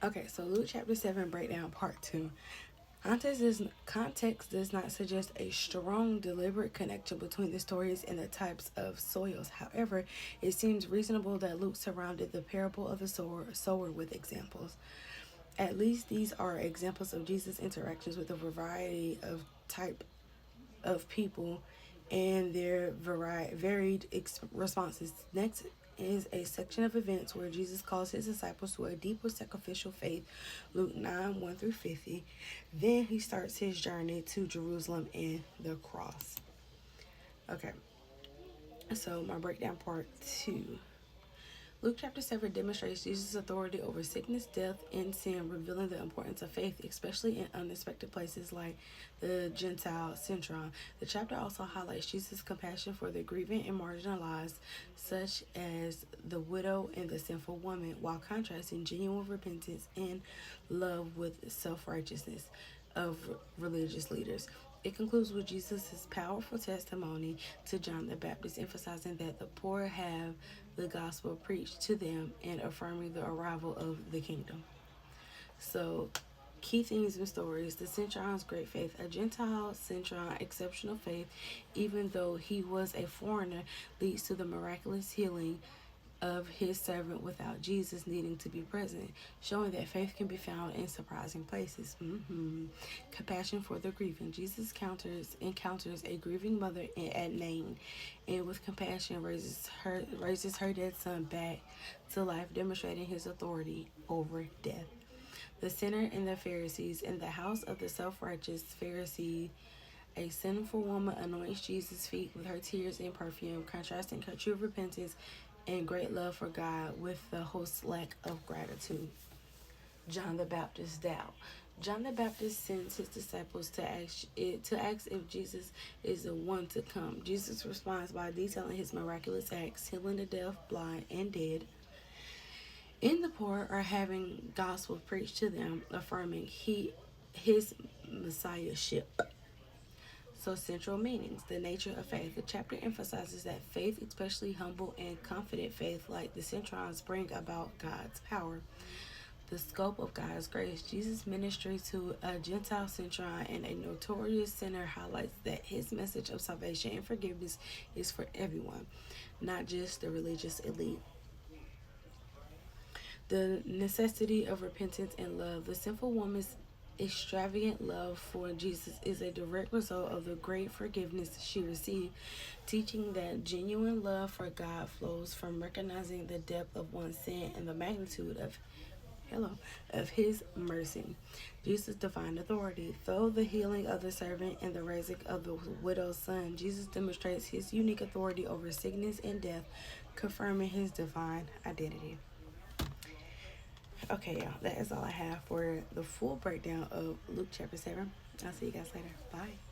Okay, so Luke chapter 7 breakdown part 2. Context does not suggest a strong, deliberate connection between the stories and the types of soils. However, it seems reasonable that Luke surrounded the parable of the sower with examples. At least these are examples of Jesus' interactions with a variety of type of people and their varied responses. Next is a section of events where Jesus calls his disciples to a deeper sacrificial faith, Luke 9 1 through 50. Then he starts his journey to Jerusalem and the cross. Okay, so my breakdown part 2. Luke chapter 7 demonstrates Jesus' authority over sickness, death, and sin, revealing the importance of faith, especially in unexpected places like the Gentile Centron. The chapter also highlights Jesus' compassion for the grieving and marginalized, such as the widow and the sinful woman, while contrasting genuine repentance and love with self-righteousness of religious leaders. It concludes with Jesus' powerful testimony to John the Baptist, emphasizing that the poor have the gospel preached to them and affirming the arrival of the kingdom. So, key themes and stories: the Centurion's great faith. A Gentile Centurion, exceptional faith, even though he was a foreigner, leads to the miraculous healing of his servant without Jesus needing to be present, showing that faith can be found in surprising places. Compassion for the grieving. Jesus encounters a grieving mother at Nain, and with compassion raises her dead son back to life, demonstrating his authority over death. The sinner and the Pharisees. In the house of the self-righteous Pharisee, a sinful woman anoints Jesus' feet with her tears and perfume, contrasting her true repentance and great love for God with the host's lack of gratitude. John the Baptist's doubt. John the Baptist sends his disciples to ask if Jesus is the one to come. Jesus responds by detailing his miraculous acts, healing the deaf, blind, and dead, in the poor, or having gospel preached to them, affirming his messiahship. So, central meanings. The nature of faith. The chapter emphasizes that faith, especially humble and confident faith like the Centurions, bring about God's power. The scope of God's grace. Jesus' ministry to a Gentile Centurion and a notorious sinner highlights that his message of salvation and forgiveness is for everyone, not just the religious elite. The necessity of repentance and love. The sinful woman's extravagant love for Jesus is a direct result of the great forgiveness she received, teaching that genuine love for God flows from recognizing the depth of one's sin and the magnitude of his mercy. Jesus' divine authority. Through the healing of the servant and the raising of the widow's son, Jesus demonstrates his unique authority over sickness and death, confirming his divine identity. Okay, y'all, that is all I have for the full breakdown of Luke chapter 7. I'll see you guys later. Bye.